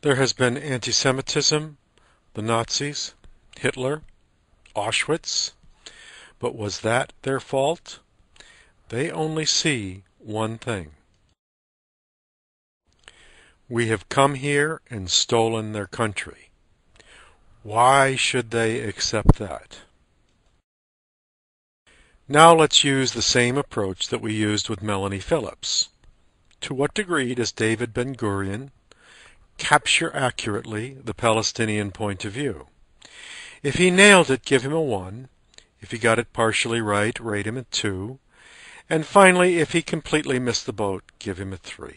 There has been anti-Semitism, the Nazis, Hitler, Auschwitz, but was that their fault? They only see one thing. We have come here and stolen their country. Why should they accept that? Now let's use the same approach that we used with Melanie Phillips. To what degree does David Ben-Gurion capture accurately the Palestinian point of view? If he nailed it, give him a 1. If he got it partially right, rate him a 2. And finally, if he completely missed the boat, give him a 3.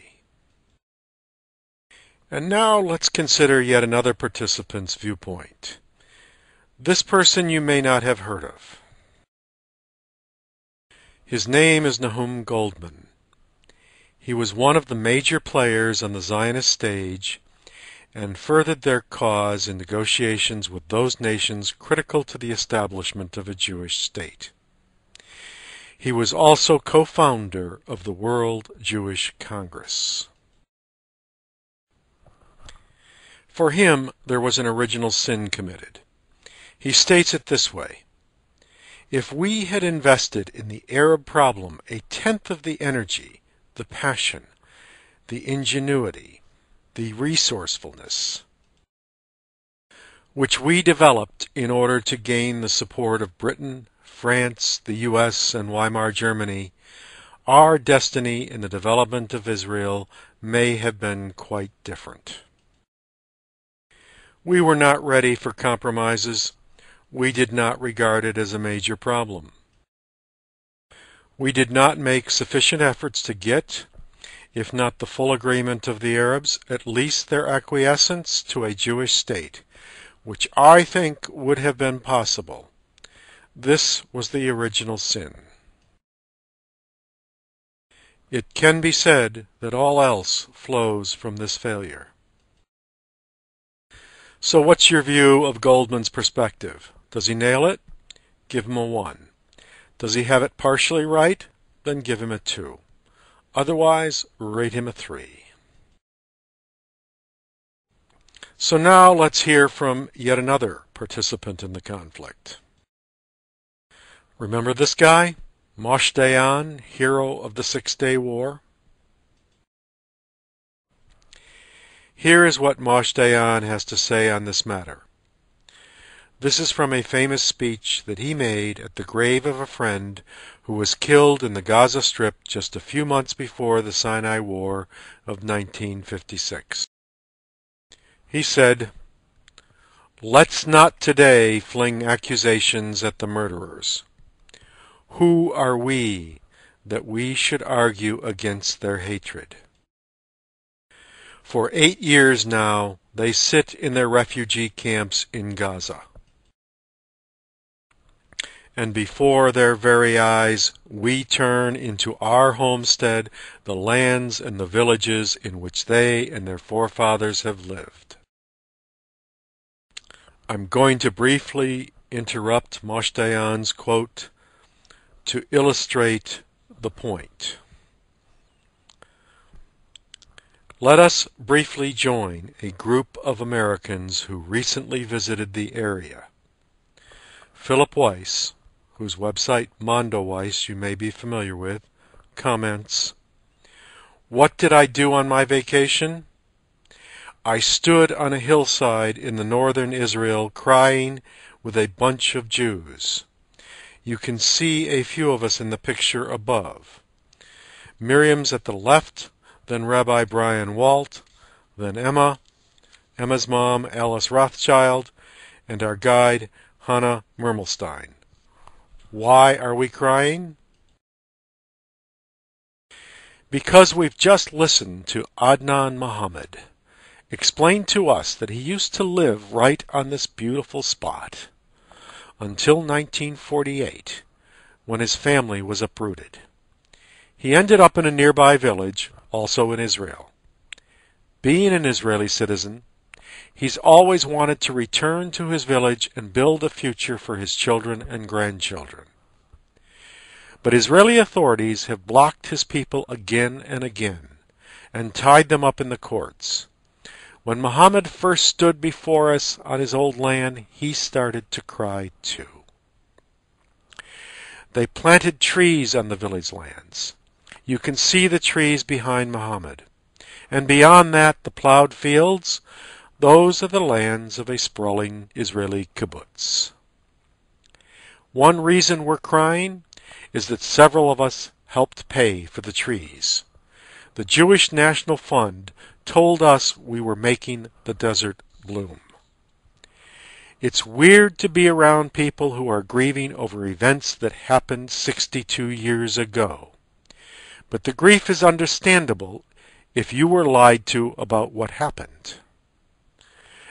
And now let's consider yet another participant's viewpoint. This person you may not have heard of. His name is Nahum Goldman. He was one of the major players on the Zionist stage and furthered their cause in negotiations with those nations critical to the establishment of a Jewish state. He was also co-founder of the World Jewish Congress. For him, there was an original sin committed. He states it this way: if we had invested in the Arab problem a tenth of the energy, the passion, the ingenuity, the resourcefulness, which we developed in order to gain the support of Britain, France, the US, and Weimar Germany, our destiny in the development of Israel may have been quite different. We were not ready for compromises. We did not regard it as a major problem. We did not make sufficient efforts to get, if not the full agreement of the Arabs, at least their acquiescence to a Jewish state, which I think would have been possible. This was the original sin. It can be said that all else flows from this failure. So what's your view of Goldman's perspective? Does he nail it? Give him a 1. Does he have it partially right? Then give him a 2. Otherwise, rate him a 3. So now let's hear from yet another participant in the conflict. Remember this guy? Moshe Dayan, hero of the Six-Day War? Here is what Moshe Dayan has to say on this matter. This is from a famous speech that he made at the grave of a friend who was killed in the Gaza Strip just a few months before the Sinai War of 1956. He said, "Let's not today fling accusations at the murderers. Who are we that we should argue against their hatred? For 8 years now, they sit in their refugee camps in Gaza. And before their very eyes, we turn into our homestead the lands and the villages in which they and their forefathers have lived." I'm going to briefly interrupt Moshe Dayan's quote to illustrate the point. Let us briefly join a group of Americans who recently visited the area. Philip Weiss, whose website Mondoweiss you may be familiar with, comments, "What did I do on my vacation? I stood on a hillside in the northern Israel crying with a bunch of Jews. You can see a few of us in the picture above. Miriam's at the left, then Rabbi Brian Walt, then Emma's mom Alice Rothschild, and our guide Hannah Mermelstein. Why are we crying? Because we've just listened to Adnan Mohammed explain to us that he used to live right on this beautiful spot until 1948, when his family was uprooted. He ended up in a nearby village, also in Israel. Being an Israeli citizen, he's always wanted to return to his village and build a future for his children and grandchildren. But Israeli authorities have blocked his people again and again and tied them up in the courts. When Muhammad first stood before us on his old land, he started to cry too. They planted trees on the village lands. You can see the trees behind Muhammad. And beyond that, the plowed fields, those are the lands of a sprawling Israeli kibbutz. One reason we're crying is that several of us helped pay for the trees. The Jewish National Fund told us we were making the desert bloom. It's weird to be around people who are grieving over events that happened 62 years ago. But the grief is understandable if you were lied to about what happened.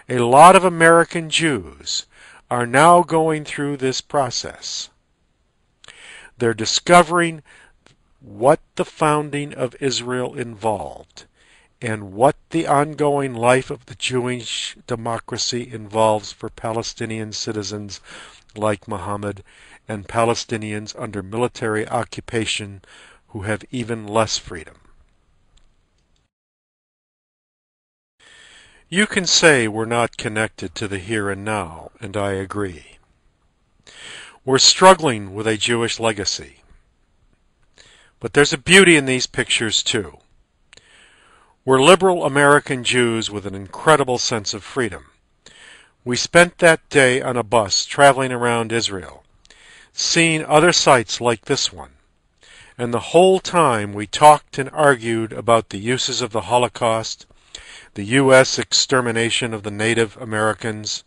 A lot of American Jews are now going through this process. They're discovering what the founding of Israel involved and what the ongoing life of the Jewish democracy involves for Palestinian citizens like Muhammad and Palestinians under military occupation who have even less freedom. You can say we're not connected to the here and now, and I agree. We're struggling with a Jewish legacy. But there's a beauty in these pictures too. We're liberal American Jews with an incredible sense of freedom. We spent that day on a bus traveling around Israel, seeing other sites like this one. And the whole time we talked and argued about the uses of the Holocaust, the U.S. extermination of the Native Americans,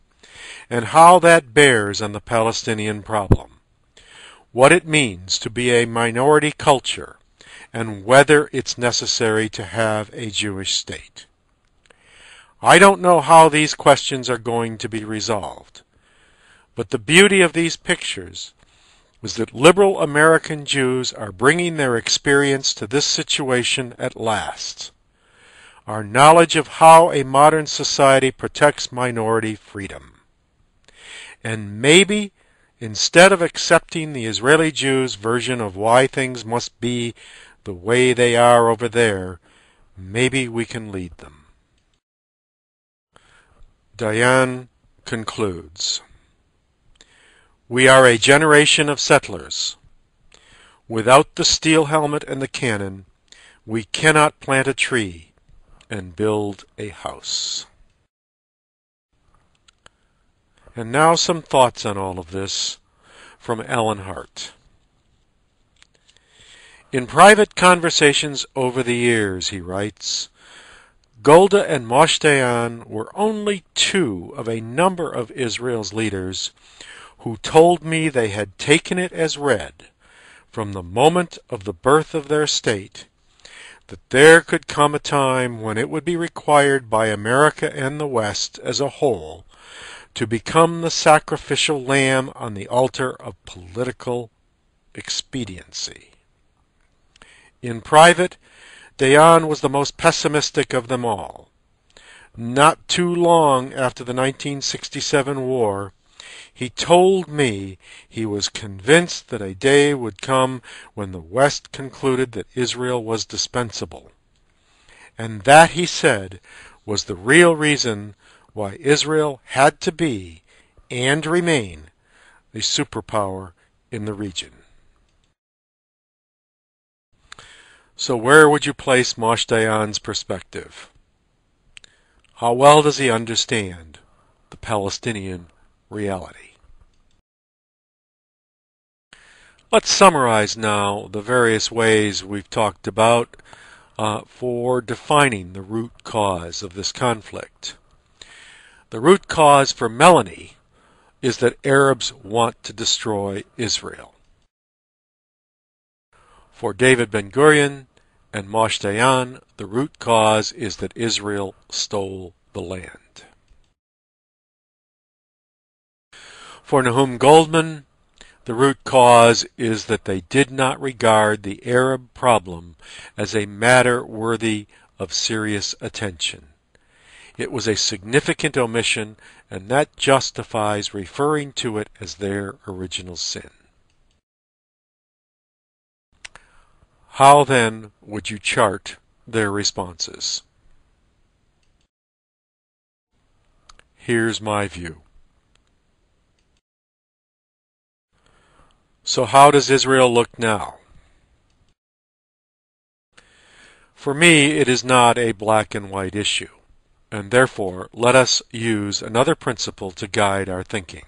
and how that bears on the Palestinian problem, what it means to be a minority culture, and whether it's necessary to have a Jewish state. I don't know how these questions are going to be resolved, but the beauty of these pictures is that liberal American Jews are bringing their experience to this situation at last. Our knowledge of how a modern society protects minority freedom. And maybe, instead of accepting the Israeli Jews' version of why things must be the way they are over there, maybe we can lead them. Dayan concludes, "We are a generation of settlers. Without the steel helmet and the cannon, we cannot plant a tree and build a house." And now some thoughts on all of this from Alan Hart. In private conversations over the years, he writes, Golda and Moshe Dayan were only two of a number of Israel's leaders who told me they had taken it as read from the moment of the birth of their state that there could come a time when it would be required by America and the West as a whole to become the sacrificial lamb on the altar of political expediency. In private, Dayan was the most pessimistic of them all. Not too long after the 1967 war, he told me he was convinced that a day would come when the West concluded that Israel was dispensable. And that, he said, was the real reason why Israel had to be, and remain, a superpower in the region. So where would you place Moshe Dayan's perspective? How well does he understand the Palestinian reality? Let's summarize now the various ways we've talked about for defining the root cause of this conflict. The root cause for Melanie is that Arabs want to destroy Israel. For David Ben-Gurion and Moshe Dayan, the root cause is that Israel stole the land. For Nahum Goldman, the root cause is that they did not regard the Arab problem as a matter worthy of serious attention. It was a significant omission, and that justifies referring to it as their original sin. How then would you chart their responses? here's my view. So how does Israel look now? For me, it is not a black and white issue, and therefore let us use another principle to guide our thinking.